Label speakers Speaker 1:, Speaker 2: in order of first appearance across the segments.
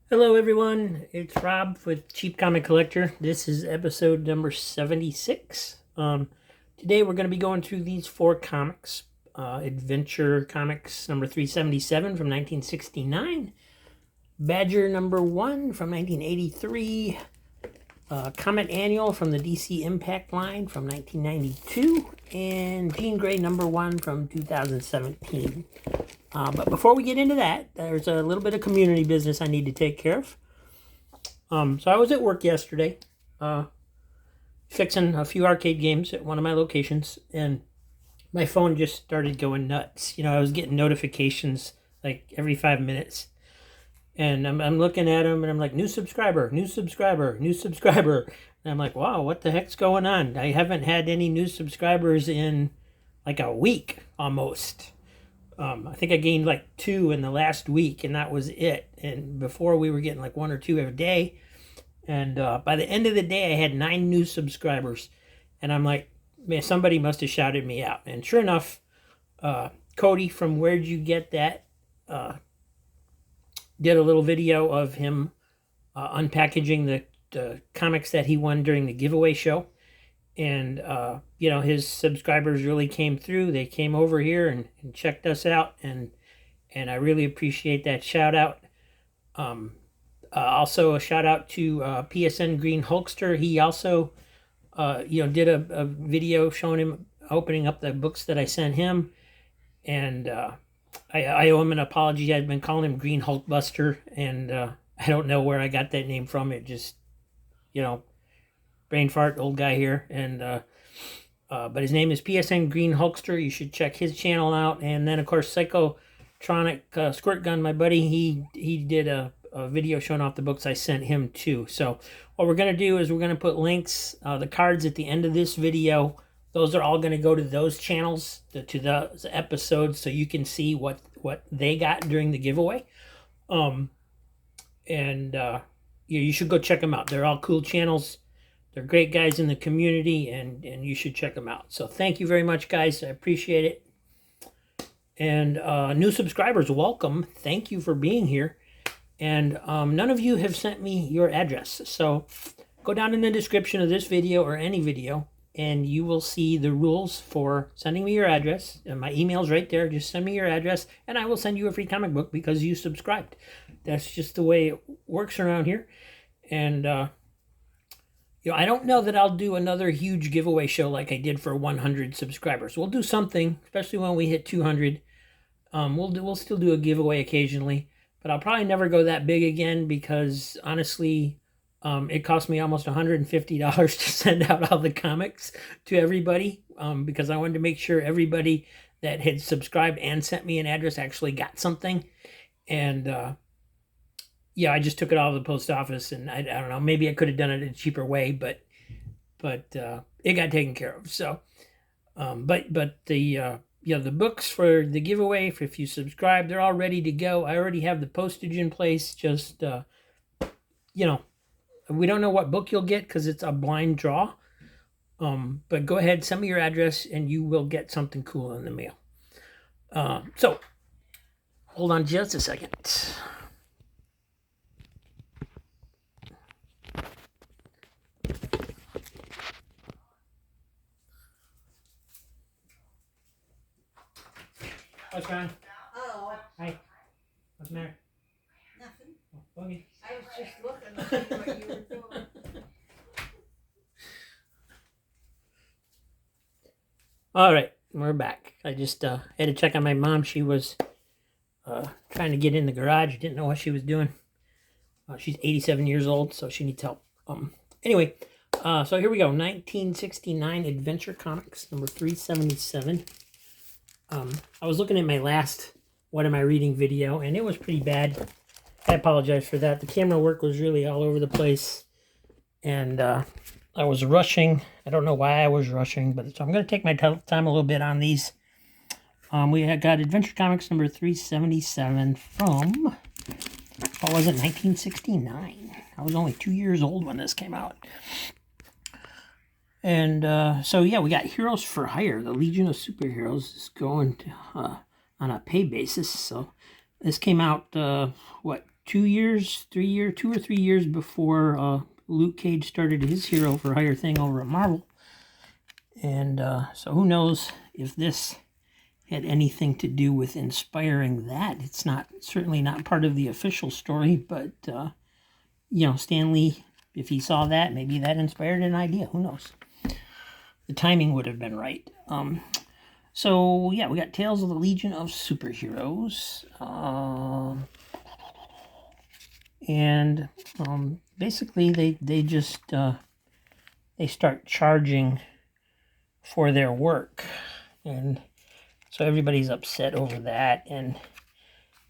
Speaker 1: Hello everyone, it's Rob with Cheap Comic Collector. This is episode number 76. Today we're going to be going through these four comics. Adventure Comics number 377 from 1969. Badger number 1 from 1983. Comet Annual from the DC Impact line from 1992. And Jean Grey number 1 from 2017. But before we get into that, there's a little bit of community business I need to take care of. So I was at work yesterday, fixing a few arcade games at one of my locations, and my phone just started going nuts. I was getting notifications like every 5 minutes, and I'm looking at them, and I'm like, new subscriber, new subscriber, new subscriber. And I'm like, wow, what the heck's going on? I haven't had any new subscribers in like a week almost. I think I gained like 2 in the last week, and that was it. And before we were getting like 1 or 2 every day. And by the end of the day, I had 9 new subscribers. And I'm like, man, somebody must have shouted me out. And sure enough, Cody from Where'd You Get That did a little video of him unpackaging the comics that he won during the giveaway show. And, his subscribers really came through. They came over here and checked us out. And I really appreciate that shout out. Also a shout out to PSN Green Hulkster. He also, did a video showing him opening up the books that I sent him. And I owe him an apology. I've been calling him Green Hulkbuster. And I don't know where I got that name from. It just, brain fart, old guy here, and but his name is PSN Green Hulkster. You should check his channel out. And then of course Psychotronic Squirt Gun, my buddy, he did a video showing off the books I sent him too. So what we're gonna do is we're gonna put links, the cards at the end of this video. Those are all gonna go to those channels, to those episodes, so you can see what they got during the giveaway. You should go check them out. They're all cool channels. They're great guys in the community, and you should check them out. So thank you very much, guys. I appreciate it. And new subscribers, welcome. Thank you for being here. And none of you have sent me your address. So go down in the description of this video or any video, and you will see the rules for sending me your address. And my email's right there. Just send me your address, and I will send you a free comic book because you subscribed. That's just the way it works around here. And I don't know that I'll do another huge giveaway show like I did for 100 subscribers. We'll do something, especially when we hit 200. We'll still do a giveaway occasionally, but I'll probably never go that big again because honestly, it cost me almost $150 to send out all the comics to everybody because I wanted to make sure everybody that had subscribed and sent me an address actually got something. And I just took it out of the post office, and I don't know, maybe I could have done it a cheaper way, but it got taken care of. So, but the books for the giveaway, if you subscribe, they're all ready to go. I already have the postage in place. Just, we don't know what book you'll get because it's a blind draw. But go ahead, send me your address, and you will get something cool in the mail. So, hold on just a second. What's wrong?
Speaker 2: Oh.
Speaker 1: Hi. What's the matter?
Speaker 2: Nothing.
Speaker 1: Oh, okay.
Speaker 2: I was just looking to see what you were doing.
Speaker 1: All right, we're back. I just had to check on my mom. She was trying to get in the garage. Didn't know what she was doing. She's 87 years old, so she needs help. Anyway, so here we go. 1969 Adventure Comics, number 377. I was looking at my last What Am I Reading video, and it was pretty bad. I apologize for that. The camera work was really all over the place, and I was rushing. I don't know why I was rushing, but so I'm going to take my time a little bit on these. We had got Adventure Comics number 377 from, what was it, 1969. I was only 2 years old when this came out. And we got Heroes for Hire. The Legion of Superheroes is going to, on a pay basis. So this came out, 2 or 3 years before Luke Cage started his Hero for Hire thing over at Marvel. And so who knows if this had anything to do with inspiring that. It's certainly not part of the official story, but Stan Lee, if he saw that, maybe that inspired an idea. Who knows? The timing would have been right. So yeah, we got Tales of the Legion of Superheroes. And basically they just they start charging for their work, and so everybody's upset over that, and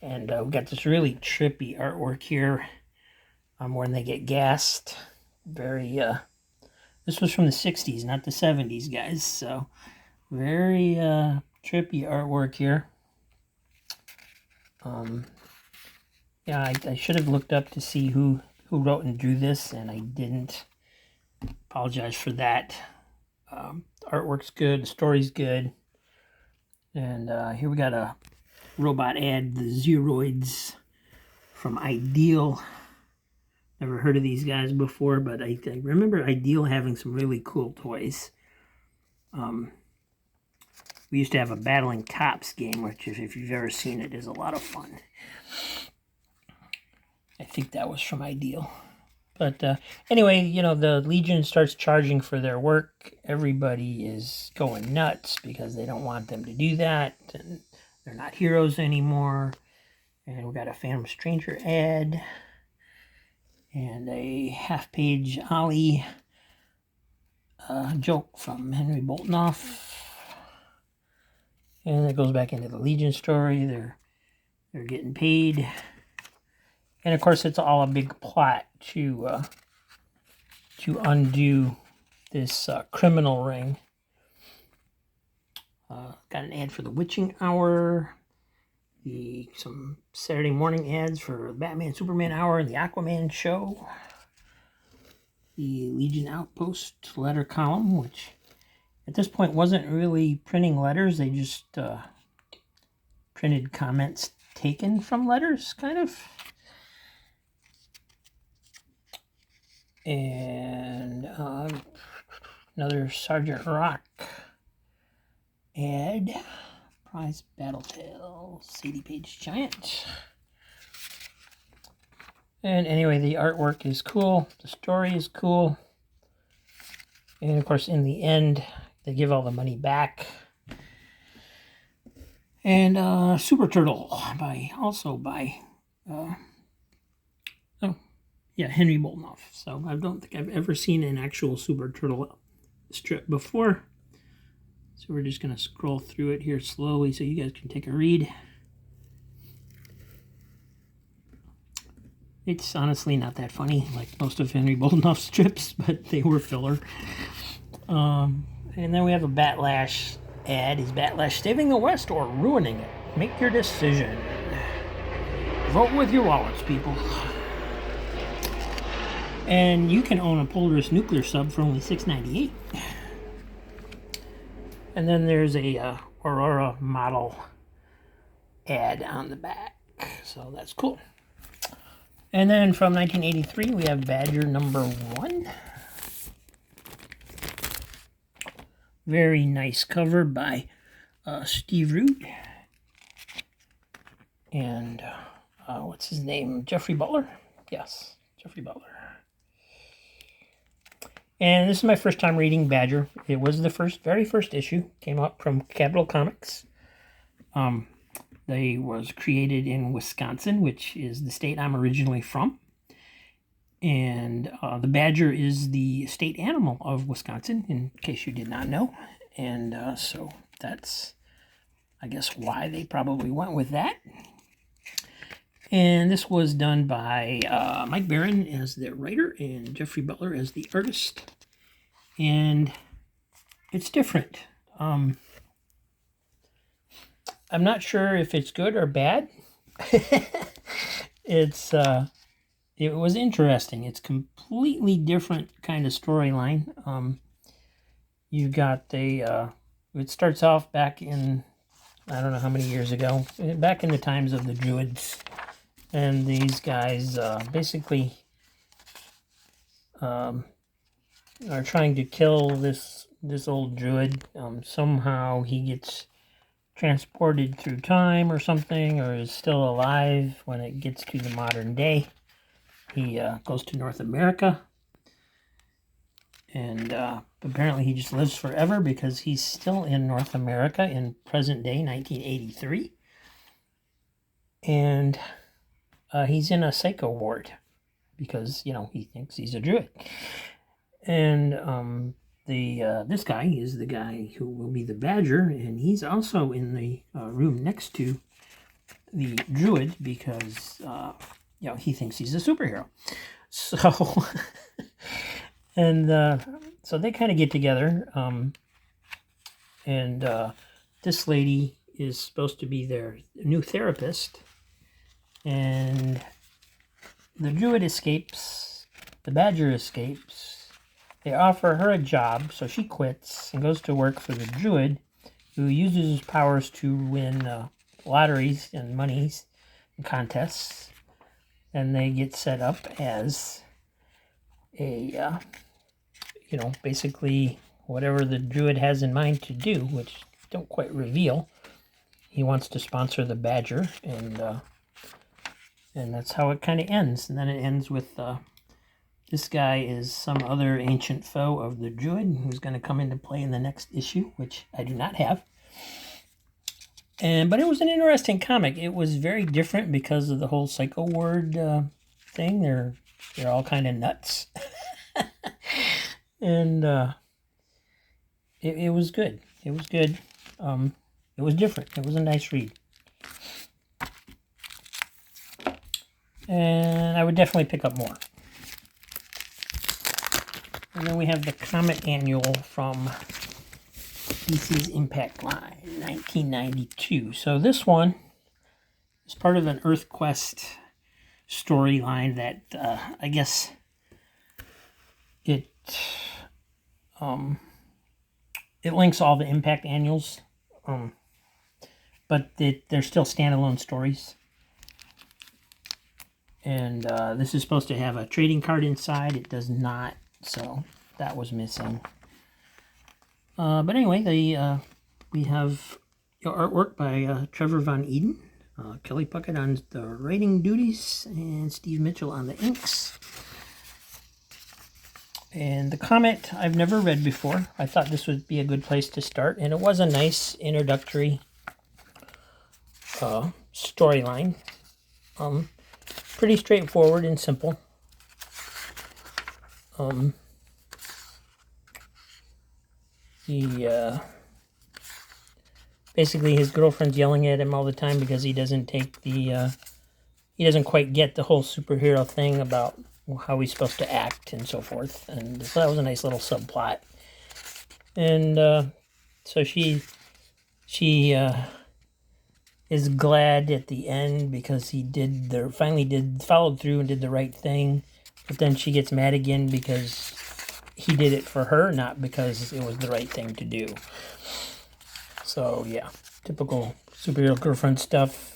Speaker 1: we got this really trippy artwork here when they get gassed. Very this was from the 60s, not the 70s, guys, so very trippy artwork here. Yeah, I should have looked up to see who wrote and drew this, and I didn't. Apologize for that. Artwork's good, the story's good. And here we got a robot ad, the Zeroids from Ideal. Never heard of these guys before, but I remember Ideal having some really cool toys. We used to have a Battling Tops game, which, if you've ever seen it, is a lot of fun. I think that was from Ideal. But anyway, the Legion starts charging for their work. Everybody is going nuts because they don't want them to do that. And they're not heroes anymore. And we got a Phantom Stranger ad. And a half-page Ollie joke from Henry Boltinoff. And it goes back into the Legion story. They're getting paid. And of course, it's all a big plot to undo this criminal ring. Got an ad for the Witching Hour, some Saturday morning ads for the Batman Superman Hour and the Aquaman show, the Legion Outpost letter column, which at this point wasn't really printing letters. They just printed comments taken from letters, kind of. And another Sergeant Rock ad. Prize Battle Tale, Sadie Page Giant. And anyway, the artwork is cool. The story is cool. And of course, in the end, they give all the money back. And Super Turtle by Henry Boltinoff. So I don't think I've ever seen an actual Super Turtle strip before. So we're just going to scroll through it here slowly so you guys can take a read. It's honestly not that funny, like most of Henry Boltinoff's strips, but they were filler. And then we have a Batlash ad. Is Batlash saving the West or ruining it? Make your decision. Vote with your wallets, people. And you can own a Polaris nuclear sub for only $6.98. And then there's a Aurora model ad on the back. So that's cool. And then from 1983, we have Badger #1. Very nice cover by Steve Root. And what's his name? Jeffrey Butler? Yes, Jeffrey Butler. And this is my first time reading Badger. It was the very first issue. Came up from Capital Comics. They was created in Wisconsin, which is the state I'm originally from. And the badger is the state animal of Wisconsin, in case you did not know. And so that's, I guess, why they probably went with that. And this was done by Mike Barron as the writer and Jeffrey Butler as the artist. And it's different. I'm not sure if it's good or bad. It was interesting. It's completely different kind of storyline. You got it starts off back in, I don't know how many years ago, back in the times of the Druids. And these guys basically are trying to kill this old druid. Somehow he gets transported through time or something, or is still alive when it gets to the modern day. He goes to North America, and apparently he just lives forever because he's still in North America in present day 1983. And he's in a psycho ward because, you know, he thinks he's a druid. And this guy is the guy who will be the badger, and he's also in the room next to the druid because, you know, he thinks he's a superhero. So, and so they kind of get together, and this lady is supposed to be their new therapist, and the druid escapes, the badger escapes. They offer her a job, so she quits and goes to work for the druid, who uses his powers to win lotteries and monies and contests. And they get set up as a, you know, basically whatever the druid has in mind to do, which don't quite reveal. He wants to sponsor the badger, and that's how it kind of ends. And then it ends with this guy is some other ancient foe of the druid who's going to come into play in the next issue, which I do not have. But it was an interesting comic. It was very different because of the whole psycho word thing. They're all kind of nuts, and it was good. It was good. It was different. It was a nice read, and I would definitely pick up more. And then we have the Comet Annual from DC's Impact Line, 1992. So this one is part of an EarthQuest storyline that I guess it links all the Impact Annuals, but they're still standalone stories. And this is supposed to have a trading card inside. It does not, so that was missing. But anyway, we have artwork by Trevor Von Eden, Kelly Puckett on the writing duties, and Steve Mitchell on the inks. And the Comet I've never read before. I thought this would be a good place to start, and it was a nice introductory storyline. Pretty straightforward and simple. Basically his girlfriend's yelling at him all the time because he doesn't take the he doesn't quite get the whole superhero thing about how he's supposed to act and so forth, and so that was a nice little subplot. And so she is glad at the end because he followed through and did the right thing, but then she gets mad again because he did it for her, not because it was the right thing to do. So yeah, typical superhero girlfriend stuff.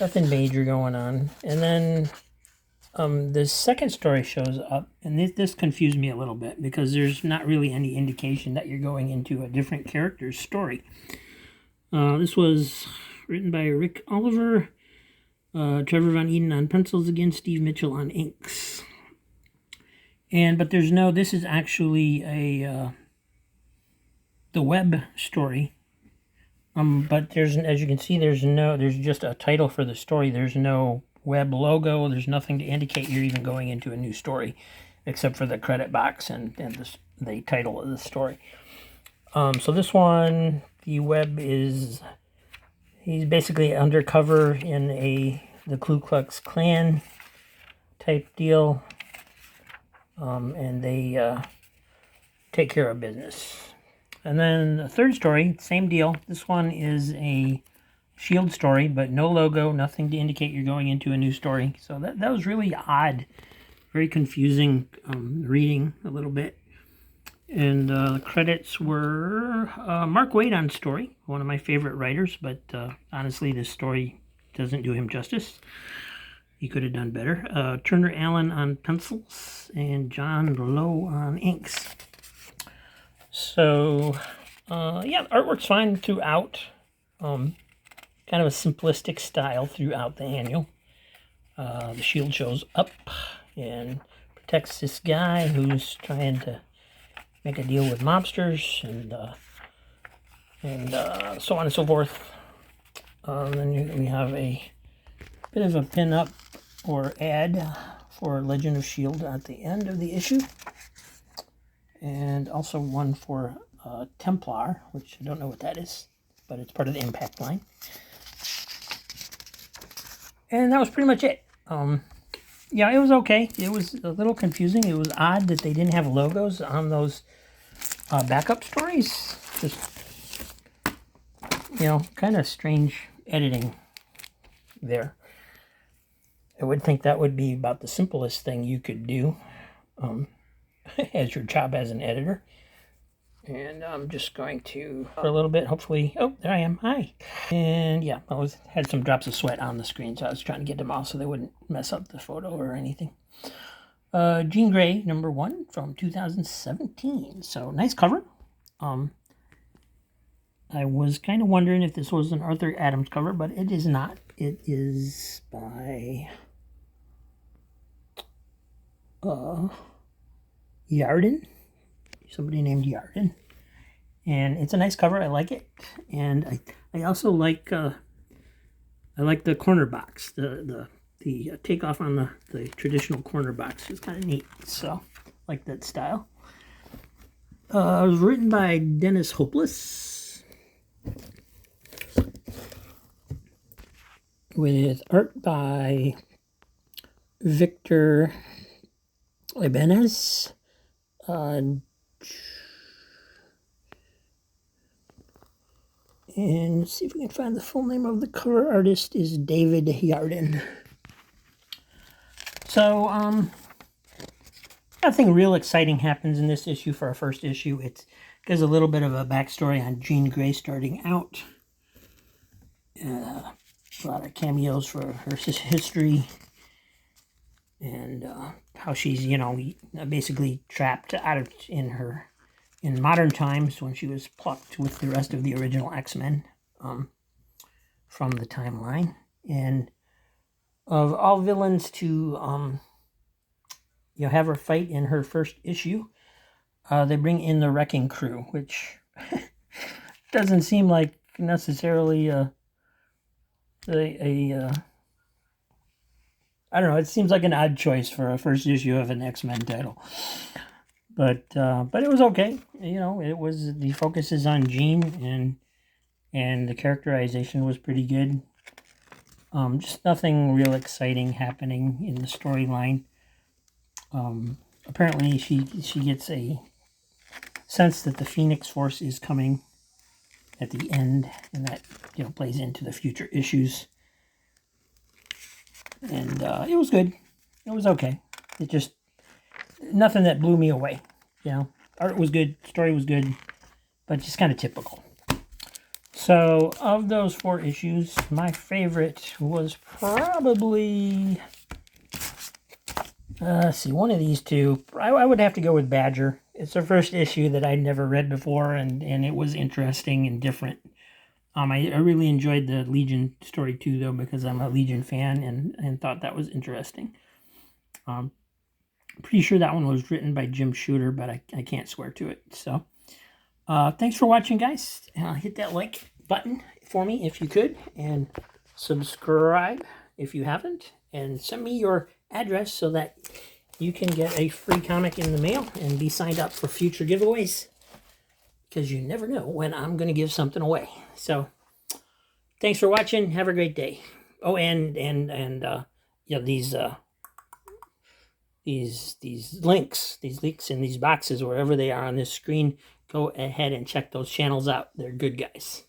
Speaker 1: Nothing major going on. And then the second story shows up, and this confused me a little bit because there's not really any indication that you're going into a different character's story. This was written by Rick Oliver, Trevor Von Eden on pencils again, Steve Mitchell on inks. But this is actually the web story. But as you can see, there's just a title for the story. There's no web logo. There's nothing to indicate you're even going into a new story, except for the credit box and the title of the story. So this one, the web he's basically undercover in the Ku Klux Klan type deal. And they take care of business. And then the third story, same deal. This one is a Shield story, but no logo, nothing to indicate you're going into a new story. So that was really odd, very confusing reading a little bit. And the credits were Mark Waid on story, one of my favorite writers, but honestly, this story doesn't do him justice. He could have done better. Turner Allen on pencils and John Lowe on inks. So, yeah, artwork's fine throughout. Kind of a simplistic style throughout the annual. The shield shows up and protects this guy who's trying to make a deal with mobsters and so on and so forth. Then we have a bit of a pin-up or ad for Legend of S.H.I.E.L.D. at the end of the issue. And also one for Templar, which I don't know what that is, but it's part of the Impact line. And that was pretty much it. Yeah, it was okay. It was a little confusing. It was odd that they didn't have logos on those backup stories. Just, you know, kind of strange editing there. I would think that would be about the simplest thing you could do as your job as an editor. And I'm just going to, for a little bit, hopefully, oh, there I am, hi. And yeah, had some drops of sweat on the screen, so I was trying to get them off so they wouldn't mess up the photo or anything. Jean Grey, #1 from 2017. So nice cover. I was kind of wondering if this was an Arthur Adams cover, but it is not. It is by Yarden. Somebody named Yarden. And it's a nice cover. I like it. And I also like I like the corner box. The takeoff on the traditional corner box is kind of neat. So I like that style. It was written by Dennis Hopeless, with art by Victor Ibanez. And let's see if we can find the full name of the cover artist is David Yarden. So, nothing real exciting happens in this issue for our first issue. It gives a little bit of a backstory on Jean Grey starting out. A lot of cameos for her history. And how she's, you know, basically trapped in modern times when she was plucked with the rest of the original X-Men from the timeline. And of all villains to have her fight in her first issue, they bring in the Wrecking Crew, which doesn't seem like necessarily I don't know, it seems like an odd choice for a first issue of an X-Men title. But it was okay. You know, the focus is on Jean, and the characterization was pretty good. Just nothing real exciting happening in the storyline. Apparently she gets a sense that the Phoenix Force is coming at the end, and that, you know, plays into the future issues. And it was good. It was okay. It just, nothing that blew me away. You know, art was good, story was good, but just kind of typical. So, of those 4 issues, my favorite was probably, let's see, one of these two. I would have to go with Badger. It's the first issue that I'd never read before, and it was interesting and different. I really enjoyed the Legion story too, though, because I'm a Legion fan and thought that was interesting. Pretty sure that one was written by Jim Shooter, but I can't swear to it. So, thanks for watching, guys. Hit that like button for me if you could, and subscribe if you haven't, and send me your address so that you can get a free comic in the mail and be signed up for future giveaways, because you never know when I'm going to give something away. So, thanks for watching. Have a great day. Oh, and yeah, these links in these boxes, wherever they are on this screen, go ahead and check those channels out. They're good guys.